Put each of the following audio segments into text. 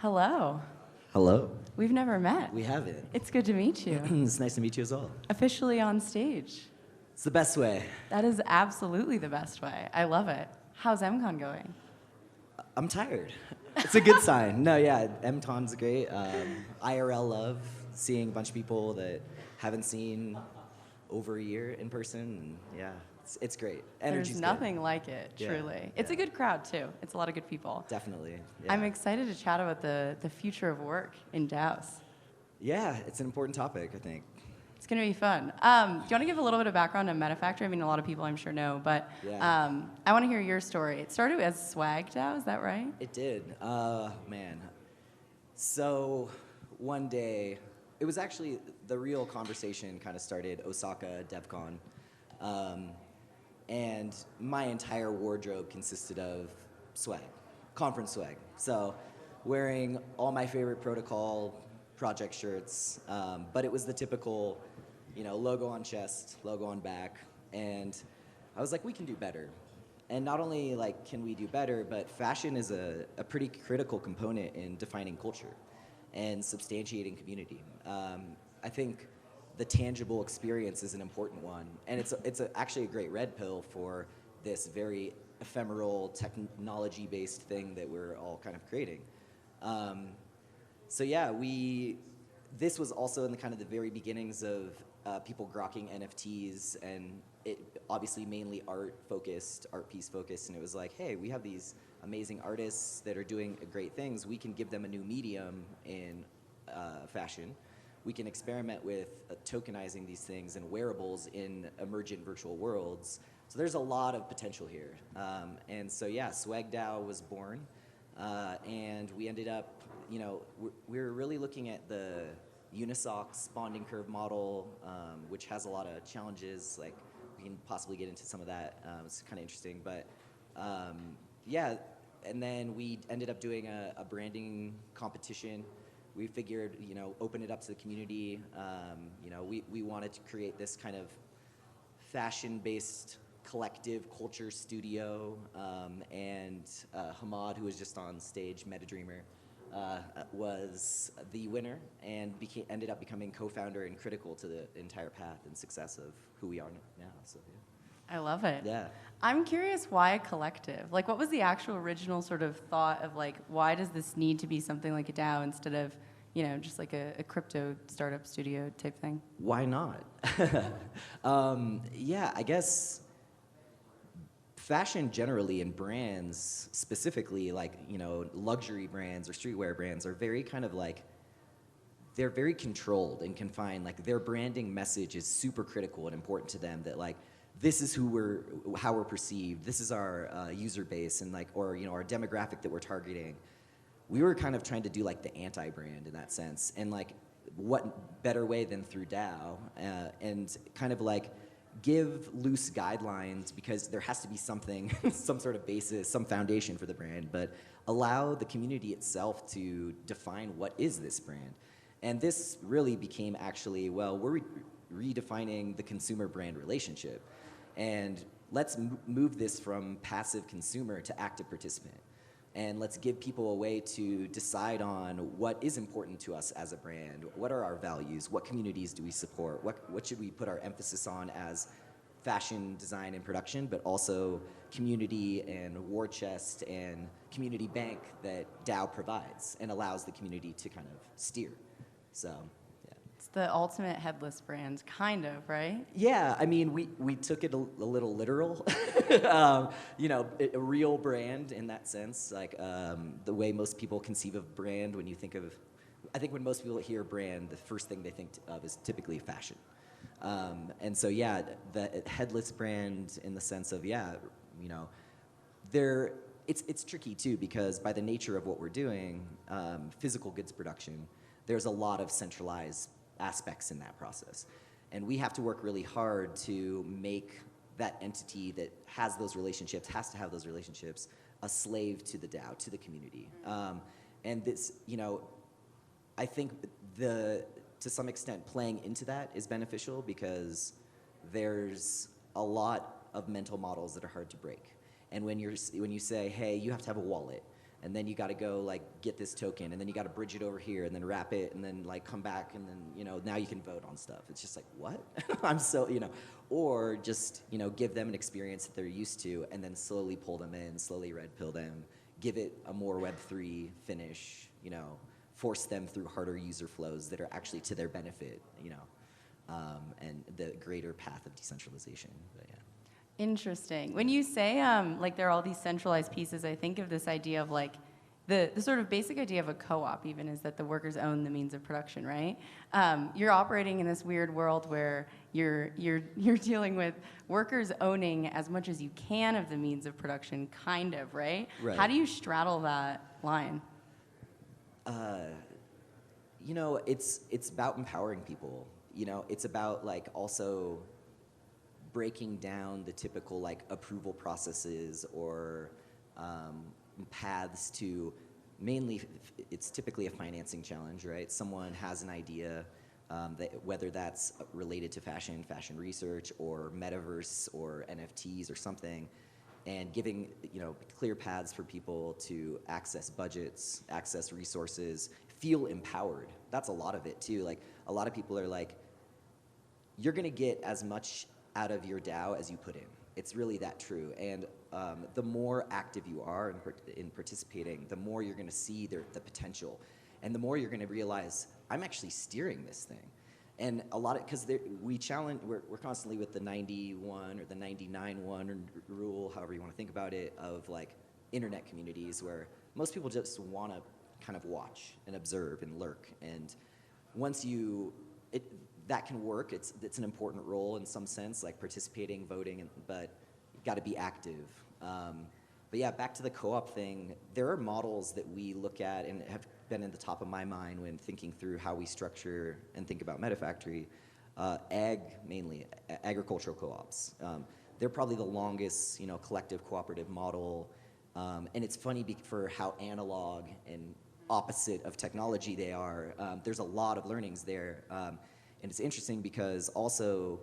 Hello. Hello. We've never met. We haven't. It's good to meet you. It's nice to meet you as well. Officially on stage. It's the best way. That is absolutely the best way. I love it. How's MCon going? I'm tired. It's a good sign. No, yeah, MTon's great. IRL love, seeing a bunch of people that haven't seen over a year in person. And yeah, it's great. Energy's There's nothing like it, truly. Yeah, It's yeah. a good crowd, too. It's a lot of good people. Definitely. Yeah. I'm excited to chat about the future of work in DAOs. Yeah, it's an important topic, I think. It's going to be fun. Do you want to give a little bit of background on MetaFactory? I mean, a lot of people I'm sure know, but Yeah. I want to hear your story. It started as Swag DAO, is that right? It did. Man. So one day, it was actually the real conversation kind of started Osaka DevCon. And my entire wardrobe consisted of swag, conference swag. So wearing all my favorite protocol project shirts, but it was the typical, logo on chest, logo on back. And I was like, we can do better. And not only can we do better, but fashion is a pretty critical component in defining culture and substantiating community. I think the tangible experience is an important one, and it's actually a great red pill for this very ephemeral technology-based thing that we're all kind of creating. So yeah, this was also in the very beginnings of people grokking NFTs, and it obviously mainly art piece focused, and it was like, hey, we have these amazing artists that are doing great things. We can give them a new medium in fashion. We can experiment with tokenizing these things and wearables in emergent virtual worlds. So there's a lot of potential here. And so yeah, Swag DAO was born, and we ended up, we're really looking at the Unisoc's bonding curve model, which has a lot of challenges. Like, we can possibly get into some of that. It's kind of interesting, but yeah. And then we ended up doing a branding competition. We figured, open it up to the community. We wanted to create this kind of fashion-based collective culture studio, and Hamad, who was just on stage, MetaDreamer, was the winner and ended up becoming co-founder and critical to the entire path and success of who we are now. So yeah. I love it. Yeah. I'm curious, why a collective? What was the actual original sort of thought of why does this need to be something like a DAO instead of, just like a crypto startup studio type thing? Why not? Yeah, I guess fashion generally and brands specifically, luxury brands or streetwear brands are very they're very controlled and confined. Their branding message is super critical and important to them, that this is how we're perceived. This is our user base and our demographic that we're targeting. We were kind of trying to do the anti-brand in that sense, and what better way than through DAO, and kind of give loose guidelines, because there has to be something, some sort of basis, some foundation for the brand, but allow the community itself to define what is this brand. And this really became actually, we're redefining the consumer-brand relationship. And let's move this from passive consumer to active participant. And let's give people a way to decide on what is important to us as a brand. What are our values? What communities do we support? What should we put our emphasis on as fashion, design, and production, but also community and war chest and community bank that DAO provides and allows the community to kind of steer. So, yeah. It's the ultimate headless brand, kind of, right? Yeah, I mean, we took it a little literal. A real brand in that sense, the way most people conceive of brand when you think of, I think when most people hear brand, the first thing they think of is typically fashion. And so, yeah, the headless brand in the sense of, it's tricky too, because by the nature of what we're doing, physical goods production, there's a lot of centralized aspects in that process. And we have to work really hard to make that entity that has to have those relationships, a slave to the DAO, to the community. And this, I think to some extent playing into that is beneficial, because there's a lot of mental models that are hard to break. And when you say, hey, you have to have a wallet, and then you got to go like get this token, and then you got to bridge it over here, and then wrap it, and then like come back, and then now you can vote on stuff. It's just like, what? I'm so or just give them an experience that they're used to, and then slowly pull them in, slowly red pill them, give it a more Web3 finish, force them through harder user flows that are actually to their benefit, and the greater path of decentralization. But yeah. Interesting. When you say like there are all these centralized pieces, I think of this idea of like the sort of basic idea of a co-op even is that the workers own the means of production, right? You're operating in this weird world where you're dealing with workers owning as much as you can of the means of production, kind of, right? Right. How do you straddle that line? It's about empowering people. It's about like also breaking down the typical like approval processes or paths to mainly, it's typically a financing challenge, right? Someone has an idea, whether that's related to fashion research, or metaverse, or NFTs, or something, and giving clear paths for people to access budgets, access resources, feel empowered. That's a lot of it too. Like a lot of people are like, you're gonna get as much out of your DAO as you put in. It's really that true. And the more active you are in participating, the more you're gonna see the potential. And the more you're gonna realize, I'm actually steering this thing. And a lot of, because we're constantly with the 91 or the 99-1 rule, however you wanna think about it, of like internet communities where most people just wanna kind of watch and observe and lurk. And once that can work. It's an important role in some sense, like participating, voting, but you got to be active. But yeah, back to the co-op thing. There are models that we look at and have been in the top of my mind when thinking through how we structure and think about MetaFactory. Mainly agricultural co-ops. They're probably the longest, collective cooperative model, and it's funny for how analog and opposite of technology they are. There's a lot of learnings there. And it's interesting because also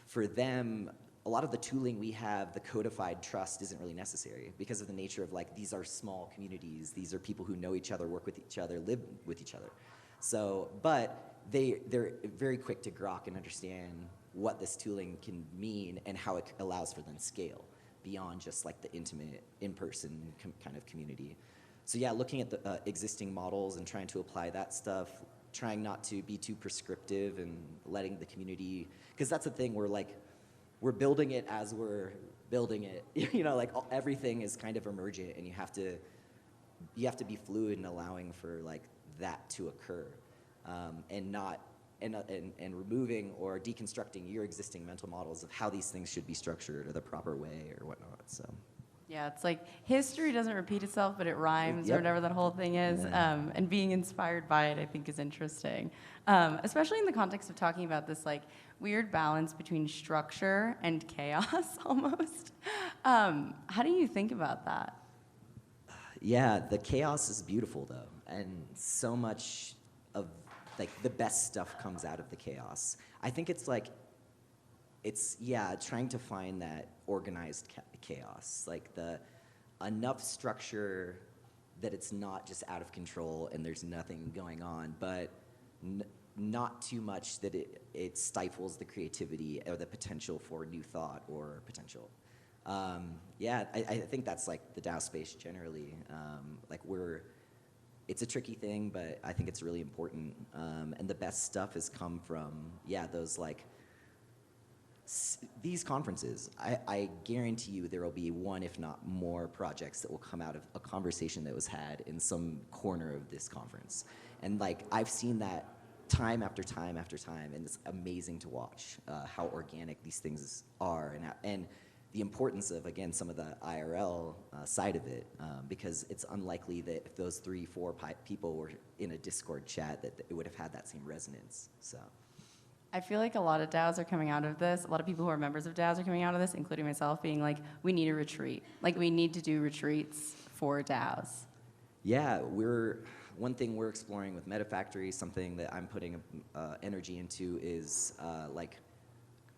for them, a lot of the tooling we have, the codified trust isn't really necessary because of the nature of like, these are small communities. These are people who know each other, work with each other, live with each other. So, but they're very quick to grok and understand what this tooling can mean and how it allows for them scale beyond just like the intimate, in-person kind of community. So yeah, looking at the existing models and trying to apply that stuff, trying not to be too prescriptive and letting the community, because that's the thing, we're building it as we're building it. Like everything is kind of emergent, and you have to be fluid in allowing for like that to occur, and removing or deconstructing your existing mental models of how these things should be structured or the proper way or whatnot. So. Yeah, it's like history doesn't repeat itself, but it rhymes, Yep. or whatever that whole thing is. Yeah. And being inspired by it, I think, is interesting, especially in the context of talking about this like weird balance between structure and chaos, almost. How do you think about that? Yeah, the chaos is beautiful though, and so much of like the best stuff comes out of the chaos. I think it's trying to find that organized chaos, like enough structure that it's not just out of control and there's nothing going on, but not too much that it stifles the creativity or the potential for new thought or potential. I think that's like the DAO space generally. It's a tricky thing, but I think it's really important. And the best stuff has come from, those like, these conferences. I guarantee you there will be one, if not more, projects that will come out of a conversation that was had in some corner of this conference. And like, I've seen that time after time after time, and it's amazing to watch how organic these things are, and the importance of, again, some of the IRL side of it, because it's unlikely that if those 3-4 people were in a Discord chat that it would have had that same resonance. So. I feel like a lot of DAOs are coming out of this. A lot of people who are members of DAOs are coming out of this, including myself, being like, we need a retreat. Like, we need to do retreats for DAOs. Yeah, one thing we're exploring with MetaFactory, something that I'm putting energy into is like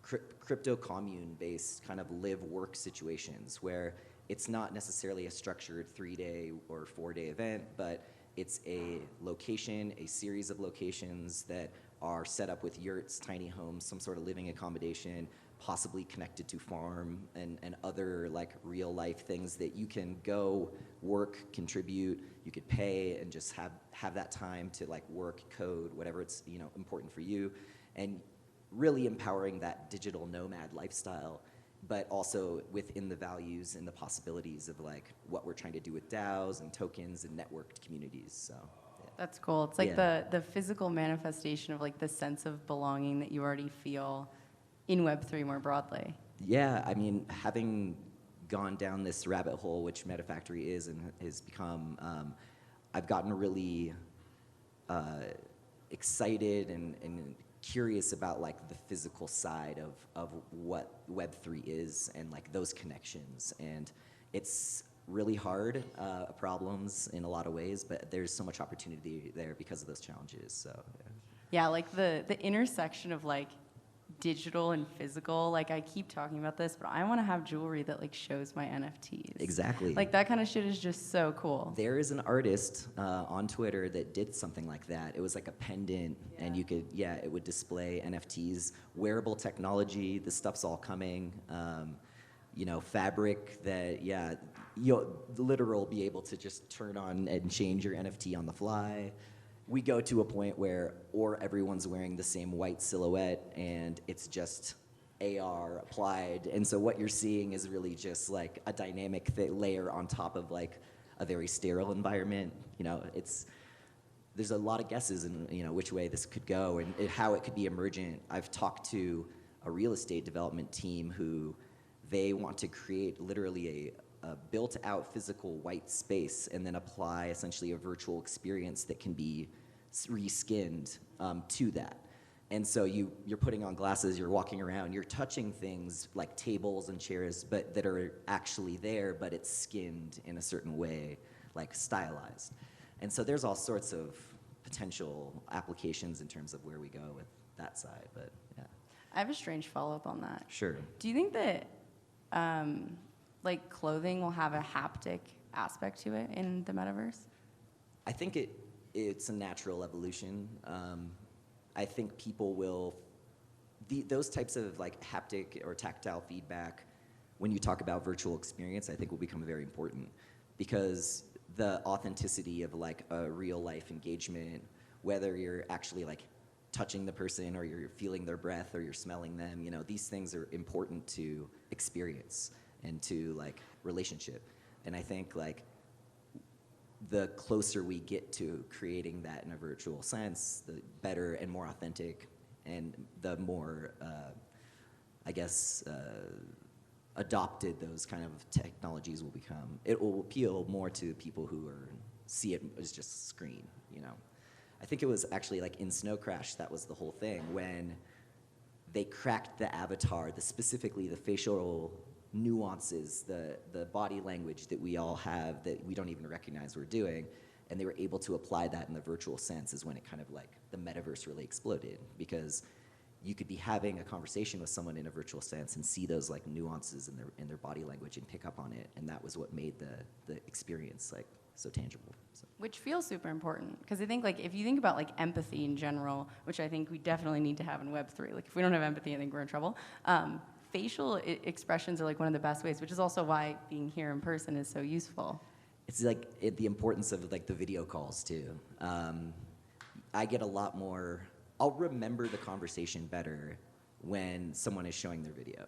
crypto commune-based kind of live-work situations where it's not necessarily a structured 3-day or 4-day event, but it's a location, a series of locations that are set up with yurts, tiny homes, some sort of living accommodation, possibly connected to farm and other like real life things that you can go work, contribute, you could pay and just have that time to like work, code, whatever it's, you know, important for you, and really empowering that digital nomad lifestyle, but also within the values and the possibilities of like what we're trying to do with DAOs and tokens and networked communities. So yeah. That's cool. It's like Yeah. the physical manifestation of like the sense of belonging that you already feel in Web3 more broadly. Yeah, I mean, having gone down this rabbit hole, which MetaFactory is and has become, I've gotten really excited and curious about like the physical side of what Web3 is and like those connections. And it's really hard problems in a lot of ways, but there's so much opportunity there because of those challenges. So Yeah, like the intersection of like digital and physical, like I keep talking about this, but I want to have jewelry that like shows my NFTs. Exactly. Like that kind of shit is just so cool. There is an artist on Twitter that did something like that. It was like a pendant, and you could, it would display NFTs, wearable technology. This stuff's all coming. You know, fabric that, you'll literal be able to just turn on and change your NFT on the fly. We go to a point where, or everyone's wearing the same white silhouette, and it's just AR applied, and so what you're seeing is really just like a dynamic layer on top of like a very sterile environment. You know, there's a lot of guesses in, you know, which way this could go and how it could be emergent. I've talked to a real estate development team who they want to create literally a built-out physical white space and then apply essentially a virtual experience that can be reskinned to that. And so you're putting on glasses, you're walking around, you're touching things like tables and chairs, but that are actually there, but it's skinned in a certain way, like stylized. And so there's all sorts of potential applications in terms of where we go with that side, but yeah. I have a strange follow-up on that. Sure. Do you think that like clothing will have a haptic aspect to it in the metaverse? I think it's a natural evolution. I think people will, those types of like haptic or tactile feedback, when you talk about virtual experience, I think will become very important, because the authenticity of like a real life engagement, whether you're actually like touching the person or you're feeling their breath or you're smelling them, you know, these things are important to experience and to like relationship. And I think like the closer we get to creating that in a virtual sense, the better and more authentic and the more, I guess, adopted those kind of technologies will become. It will appeal more to people who see it as just a screen, you know. I think it was actually like in Snow Crash, that was the whole thing, when they cracked the avatar, specifically the facial nuances, the body language that we all have that we don't even recognize we're doing, and they were able to apply that in the virtual sense, is when it kind of like the metaverse really exploded, because you could be having a conversation with someone in a virtual sense and see those like nuances in their body language and pick up on it, and that was what made the experience like so tangible. So. Which feels super important, because I think like if you think about like empathy in general, which I think we definitely need to have in Web3, like if we don't have empathy, I think we're in trouble. Facial expressions are like one of the best ways, which is also why being here in person is so useful. It's like the importance of like the video calls too. I get a lot more, I'll remember the conversation better when someone is showing their video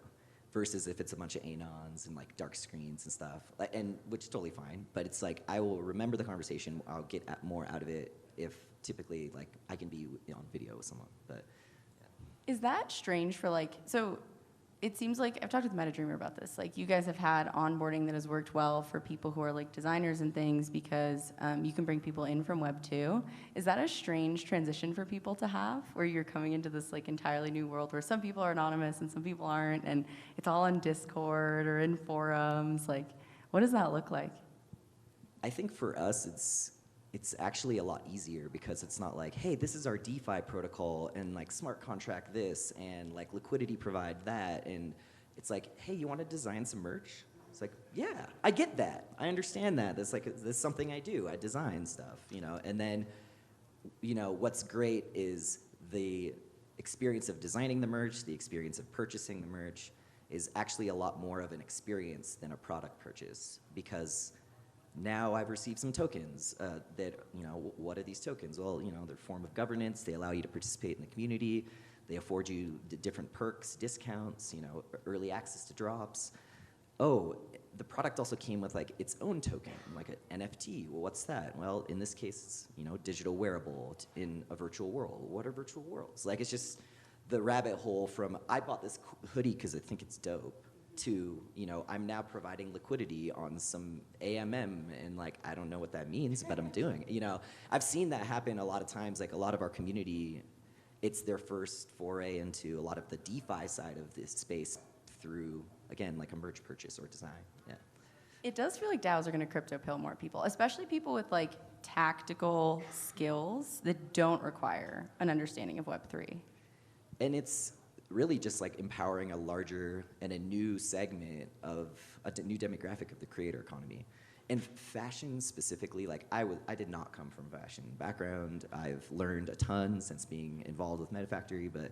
versus if it's a bunch of anons and like dark screens and stuff, and which is totally fine, but it's like I will remember the conversation, I'll get more out of it if typically like I can be on video with someone, but. Yeah. Is that strange for like, so it seems like, I've talked with MetaDreamer about this, like you guys have had onboarding that has worked well for people who are like designers and things, because you can bring people in from Web 2. Is that a strange transition for people to have, where you're coming into this like entirely new world where some people are anonymous and some people aren't, and it's all on Discord or in forums? Like, what does that look like? I think for us, it's actually a lot easier, because it's not like, hey, this is our DeFi protocol and like smart contract this and like liquidity provide that, and it's like, hey, you want to design some merch? It's like, yeah, I get that. I understand that. That's something I do. I design stuff, you know. And then, you know, what's great is the experience of designing the merch, the experience of purchasing the merch is actually a lot more of an experience than a product purchase, because now I've received some tokens that, you know, what are these tokens? Well, you know, they're a form of governance. They allow you to participate in the community. They afford you different perks, discounts, you know, early access to drops. Oh, the product also came with like its own token, like an NFT. Well, what's that? Well, in this case, it's, you know, digital wearable in a virtual world. What are virtual worlds? Like, it's just the rabbit hole from I bought this hoodie because I think it's dope to, you know, I'm now providing liquidity on some AMM, and like, I don't know what that means, but I'm doing it. You know, I've seen that happen a lot of times. Like, a lot of our community, it's their first foray into a lot of the DeFi side of this space through, again, like a merch purchase or design. Yeah. It does feel like DAOs are going to crypto pill more people, especially people with like tactical skills that don't require an understanding of Web3. And it's really just like empowering a larger and a new segment of a new demographic of the creator economy. And fashion specifically, like I did not come from a fashion background. I've learned a ton since being involved with MetaFactory, but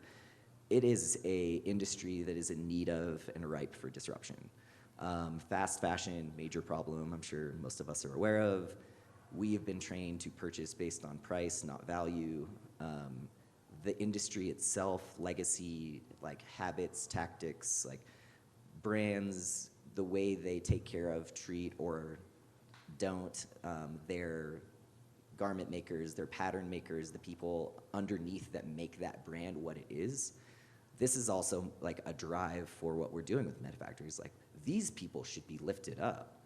it is a industry that is in need of and ripe for disruption. Fast fashion, major problem, I'm sure most of us are aware of. We have been trained to purchase based on price, not value. The industry itself, legacy, like habits, tactics, like brands, the way they take care of, treat, or don't their garment makers, their pattern makers, the people underneath that make that brand what it is. This is also like a drive for what we're doing with MetaFactory. It's like, these people should be lifted up.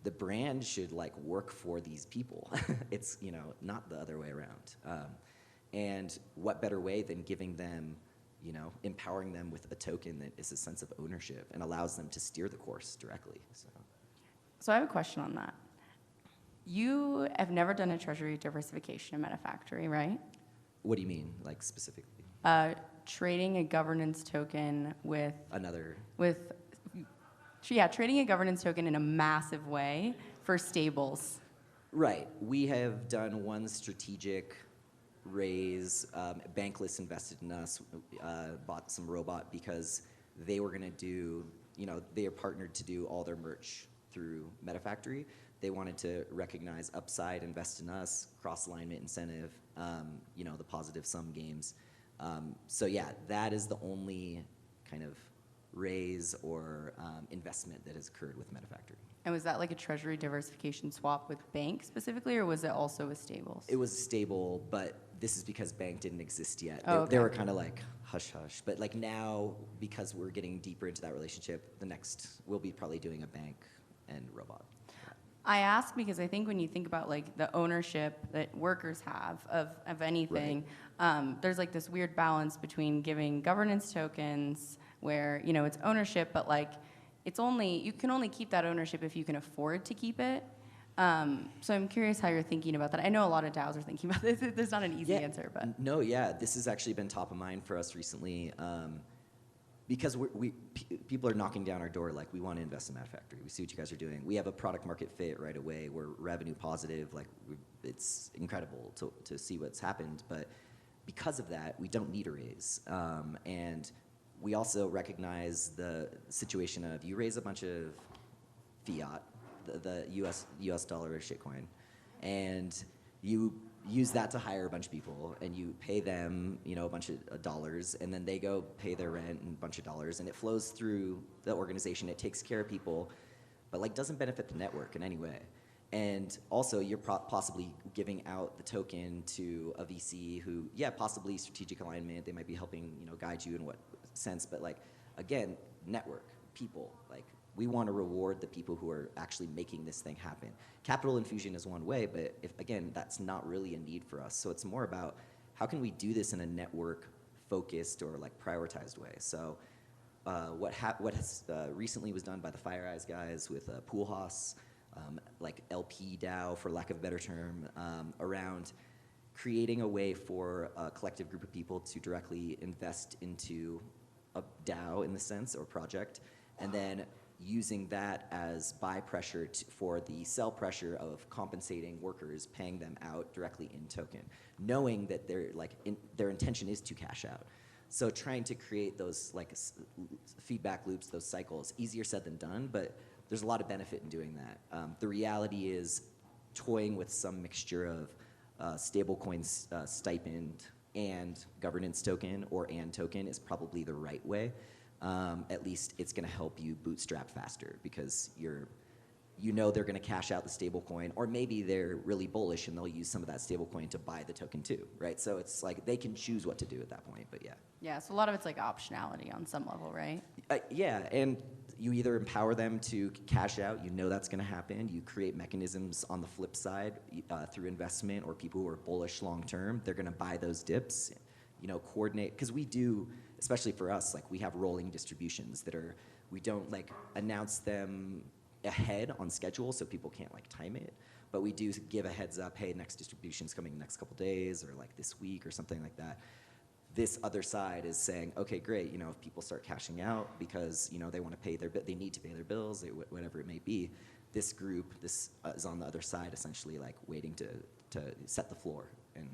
The brand should like work for these people. It's, you know, not the other way around. And what better way than giving them, you know, empowering them with a token that is a sense of ownership and allows them to steer the course directly. So I have a question on that. You have never done a treasury diversification in MetaFactory, right? What do you mean, like specifically? Trading a governance token with Another. Trading a governance token in a massive way for stables. Right. We have done one strategic raise. Bankless invested in us, bought some robot because they were going to do, you know, they are partnered to do all their merch through MetaFactory. They wanted to recognize upside, invest in us, cross-alignment incentive, you know, the positive sum games. So yeah, that is the only kind of raise or investment that has occurred with MetaFactory. And was that like a treasury diversification swap with Bank specifically, or was it also with stables? It was stable, but this is because Bank didn't exist yet. Oh, okay. They were kind of like hush-hush. But like now, because we're getting deeper into that relationship, the next, we'll be probably doing a Bank and robot. I ask because I think when you think about like the ownership that workers have of anything, there's like this weird balance between giving governance tokens where, you know, it's ownership, but like you can only keep that ownership if you can afford to keep it. So I'm curious how you're thinking about that. I know a lot of DAOs are thinking about this. There's not an easy answer, but. No, yeah, this has actually been top of mind for us recently. Because people are knocking down our door like, we want to invest in MetaFactory. We see what you guys are doing. We have a product market fit right away. We're revenue positive. Like, it's incredible to see what's happened. But because of that, we don't need a raise. And we also recognize the situation of you raise a bunch of fiat, the US dollar or shitcoin, and you use that to hire a bunch of people, and you pay them, you know, a bunch of dollars, and then they go pay their rent and a bunch of dollars, and it flows through the organization. It takes care of people, but like doesn't benefit the network in any way. And also, you're possibly giving out the token to a VC who, yeah, possibly strategic alignment. They might be helping, you know, guide you in what sense, but like, again, network, people, like. We want to reward the people who are actually making this thing happen. Capital infusion is one way, but again, that's not really a need for us. So it's more about how can we do this in a network-focused or like prioritized way. So what has recently was done by the Fire Eyes guys with Pool House, like LP DAO, for lack of a better term, around creating a way for a collective group of people to directly invest into a DAO in the sense or project, and then using that as buy pressure for the sell pressure of compensating workers, paying them out directly in token, knowing that their intention is to cash out. So trying to create those feedback loops, those cycles, easier said than done, but there's a lot of benefit in doing that. The reality is toying with some mixture of stablecoins, stipend, and governance token and token is probably the right way. At least it's going to help you bootstrap faster because you know they're going to cash out the stablecoin, or maybe they're really bullish and they'll use some of that stablecoin to buy the token too, right? So it's like they can choose what to do at that point, but yeah. Yeah, so a lot of it's like optionality on some level, right? Yeah, and you either empower them to cash out, you know that's going to happen. You create mechanisms on the flip side through investment or people who are bullish long term. They're going to buy those dips, coordinate, because we do, especially for us, we have rolling distributions we don't announce them ahead on schedule so people can't time it, but we do give a heads up, hey, next distribution's coming in the next couple days or this week or something like that. This other side is saying, okay, great, if people start cashing out because they want to pay they need to pay their bills, whatever it may be, this group is on the other side essentially waiting to set the floor and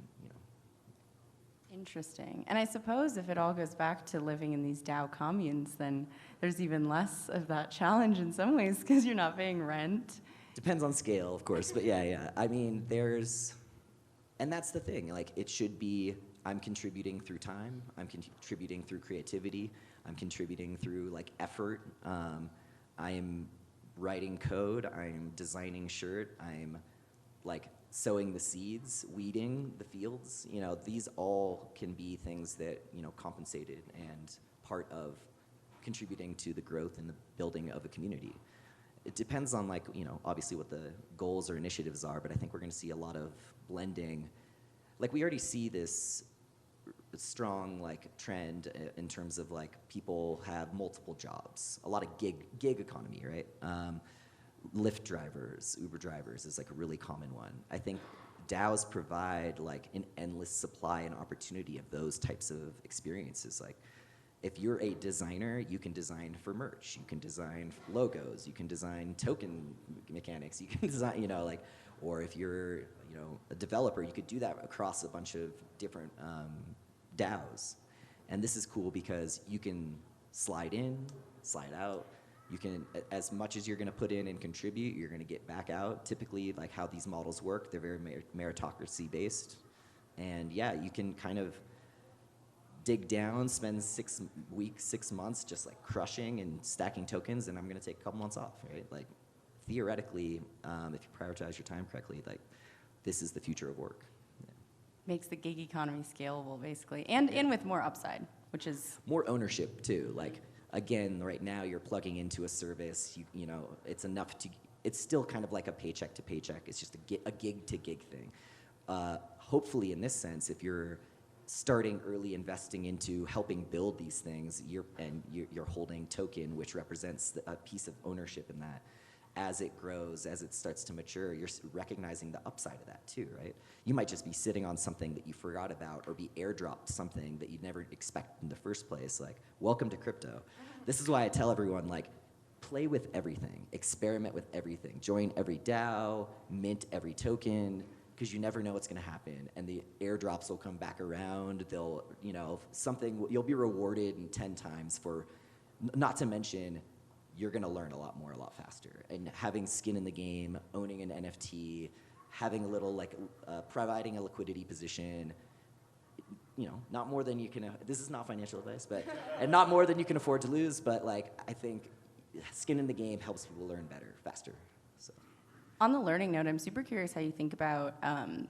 Interesting. And I suppose if it all goes back to living in these DAO communes, then there's even less of that challenge in some ways because you're not paying rent. Depends on scale, of course, but yeah. I mean, and that's the thing, it should be, I'm contributing through time, I'm contributing through creativity, I'm contributing through effort, I'm writing code, I'm designing shirt, I'm sowing the seeds, weeding the fields. These all can be things that compensated and part of contributing to the growth and the building of a community. It depends on obviously what the goals or initiatives are, but I think we're going to see a lot of blending. We already see this strong trend in terms of people have multiple jobs, a lot of gig economy, right? Lyft drivers, Uber drivers is a really common one. I think DAOs provide an endless supply and opportunity of those types of experiences. If you're a designer, you can design for merch, you can design logos, you can design token mechanics, you can design, or if you're, a developer, you could do that across a bunch of different DAOs. And this is cool because you can slide in, slide out. You can, as much as you're going to put in and contribute, you're going to get back out. Typically, how these models work, they're very meritocracy based. And yeah, you can kind of dig down, spend 6 weeks, 6 months just crushing and stacking tokens, and I'm going to take a couple months off, right? Theoretically, if you prioritize your time correctly, this is the future of work. Yeah. Makes the gig economy scalable, basically, and with more upside, which is more ownership too. Again, right now you're plugging into a service. It's enough to. It's still kind of like a paycheck to paycheck. It's just a gig to gig thing. Hopefully, in this sense, if you're starting early investing into helping build these things, you're holding token, which represents a piece of ownership in that. As it grows, as it starts to mature, you're recognizing the upside of that too, right? You might just be sitting on something that you forgot about or be airdropped something that you'd never expect in the first place. Welcome to crypto. This is why I tell everyone, play with everything, experiment with everything, join every DAO, mint every token, because you never know what's going to happen. And the airdrops will come back around. They'll, you'll be rewarded in 10 times for, not to mention, you're going to learn a lot more, a lot faster. And having skin in the game, owning an NFT, having a little, providing a liquidity position, not more than you can, this is not financial advice, but, and not more than you can afford to lose, but I think skin in the game helps people learn better, faster. So. On the learning note, I'm super curious how you think about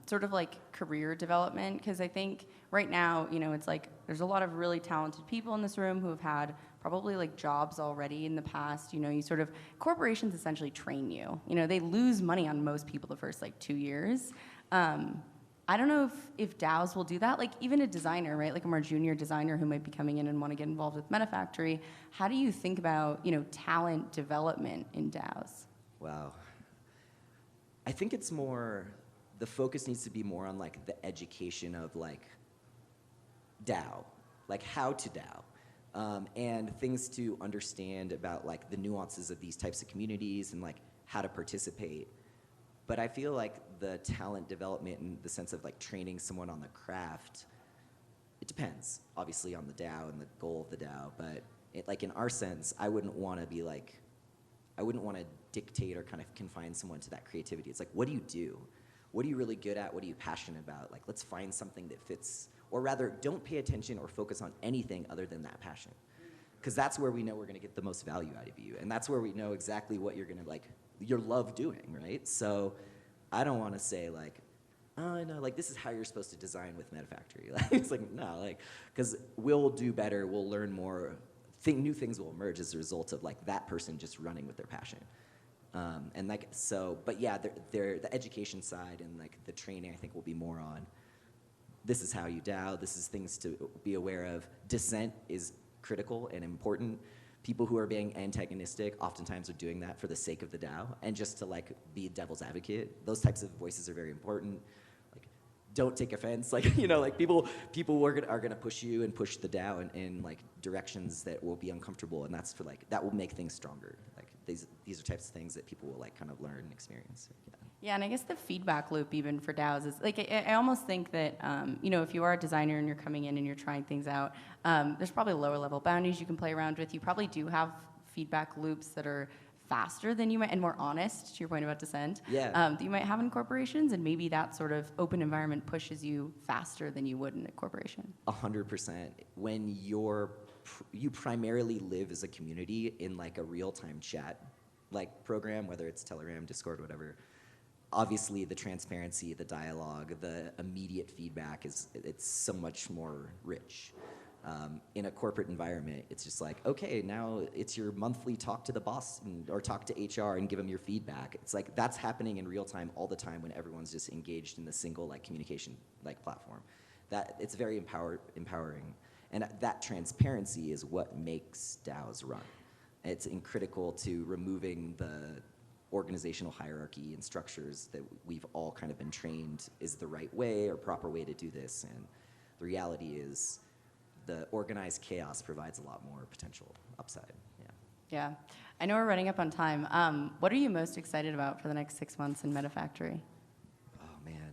sort of career development, because I think right now, it's there's a lot of really talented people in this room who have had probably jobs already in the past. You sort of, corporations essentially train you. They lose money on most people the first 2 years. I don't know if DAOs will do that. Even a designer, right? A more junior designer who might be coming in and want to get involved with MetaFactory. How do you think about, talent development in DAOs? Wow. I think it's more, the focus needs to be more on the education of DAO, how to DAO. and things to understand about like the nuances of these types of communities and like how to participate. But I feel like the talent development in the sense of like training someone on the craft, it depends obviously on the DAO and the goal of the DAO, but like in our sense, I wouldn't want to dictate or kind of confine someone to that creativity. It's like, what do you do? What are you really good at? What are you passionate about? Like, let's find something that fits, or rather, don't pay attention or focus on anything other than that passion. Because that's where we know we're gonna get the most value out of you. And that's where we know exactly what you're gonna like, your love doing, right? So I don't wanna say like, oh no, like this is how you're supposed to design with MetaFactory. Like, it's like, no, like, because we'll do better, we'll learn more, new things will emerge as a result of like that person just running with their passion. And like, so, but yeah, the education side and like the training I think will be more on, this is how you DAO, this is things to be aware of. Dissent is critical and important. People who are being antagonistic oftentimes are doing that for the sake of the DAO and just to like be devil's advocate. Those types of voices are very important. Like, don't take offense. Like, you know, like people are gonna push you and push the DAO in like directions that will be uncomfortable, and that's for like, that will make things stronger. Like these are types of things that people will like kind of learn and experience. Yeah. Yeah, and I guess the feedback loop even for DAOs is like, I almost think that, you know, if you are a designer and you're coming in and you're trying things out, there's probably lower level boundaries you can play around with. You probably do have feedback loops that are faster than you might, and more honest, to your point about dissent, Yeah. that you might have in corporations, and maybe that sort of open environment pushes you faster than you would in a corporation. 100%. When you primarily live as a community in like a real-time chat like program, whether it's Telegram, Discord, whatever, obviously the transparency, the dialogue, the immediate feedback it's so much more rich. In a corporate environment, it's just like, okay, now it's your monthly talk to the boss or talk to HR and give them your feedback. It's like that's happening in real time all the time when everyone's just engaged in the single like communication like platform. That it's very empowering. And that transparency is what makes DAOs run. It's critical to removing the organizational hierarchy and structures that we've all kind of been trained is the right way or proper way to do this. And the reality is the organized chaos provides a lot more potential upside. Yeah. Yeah. I know we're running up on time. What are you most excited about for the next 6 months in MetaFactory? Oh, man.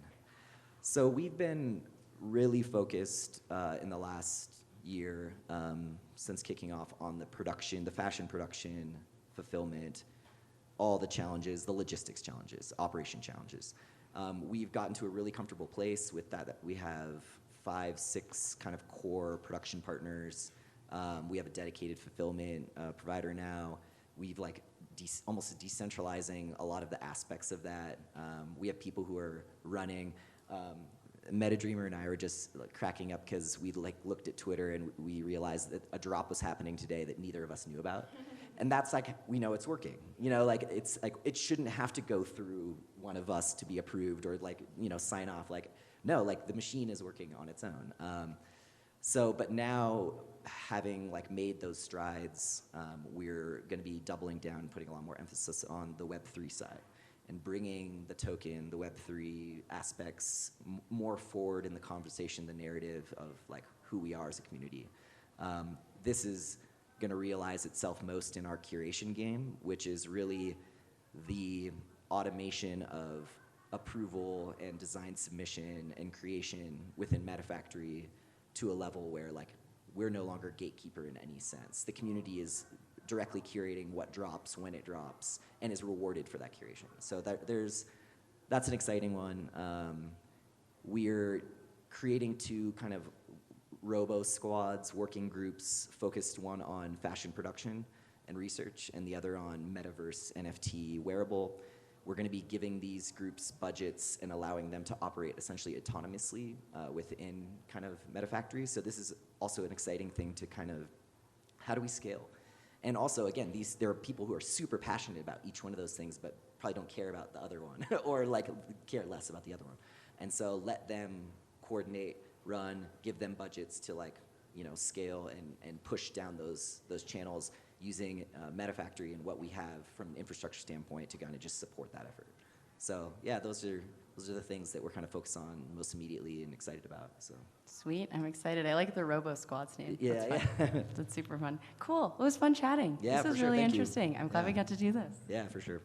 So we've been really focused in the last year since kicking off on the production, the fashion production, fulfillment, all the challenges, the logistics challenges, operation challenges. We've gotten to a really comfortable place with that. We have 5, 6 kind of core production partners. We have a dedicated fulfillment provider now. We've like almost decentralizing a lot of the aspects of that. We have people who are running. MetaDreamer and I were just like, cracking up because we like looked at Twitter and we realized that a drop was happening today that neither of us knew about. And that's like, we know it's working. You know, like it's like, it shouldn't have to go through one of us to be approved or like, you know, sign off. Like, no, like the machine is working on its own. But now having like made those strides, we're gonna be doubling down, putting a lot more emphasis on the Web3 side and bringing the token, the Web3 aspects more forward in the conversation, the narrative of like who we are as a community. This is gonna realize itself most in our curation game, which is really the automation of approval and design submission and creation within MetaFactory to a level where like we're no longer gatekeeper in any sense. The community is directly curating what drops, when it drops, and is rewarded for that curation. So that's an exciting one. We're creating 2 kind of robo squads, working groups, focused one on fashion production and research, and the other on metaverse, NFT, wearable. We're gonna be giving these groups budgets and allowing them to operate essentially autonomously within kind of MetaFactory. So this is also an exciting thing to kind of, how do we scale? And also, again, there are people who are super passionate about each one of those things, but probably don't care about the other one, or like care less about the other one. And so let them coordinate, run, give them budgets to like, you know, scale and push down those channels using MetaFactory and what we have from an infrastructure standpoint to kind of just support that effort. So yeah, those are those are the things that we're kind of focused on most immediately and excited about. So Sweet, I'm excited. I like the Robo Squads name. yeah, That's fun. That's super fun. Cool. It was fun chatting. Yeah, This for was sure. really Thank you. interesting. I'm glad we Yeah. got to do this. Yeah, for sure.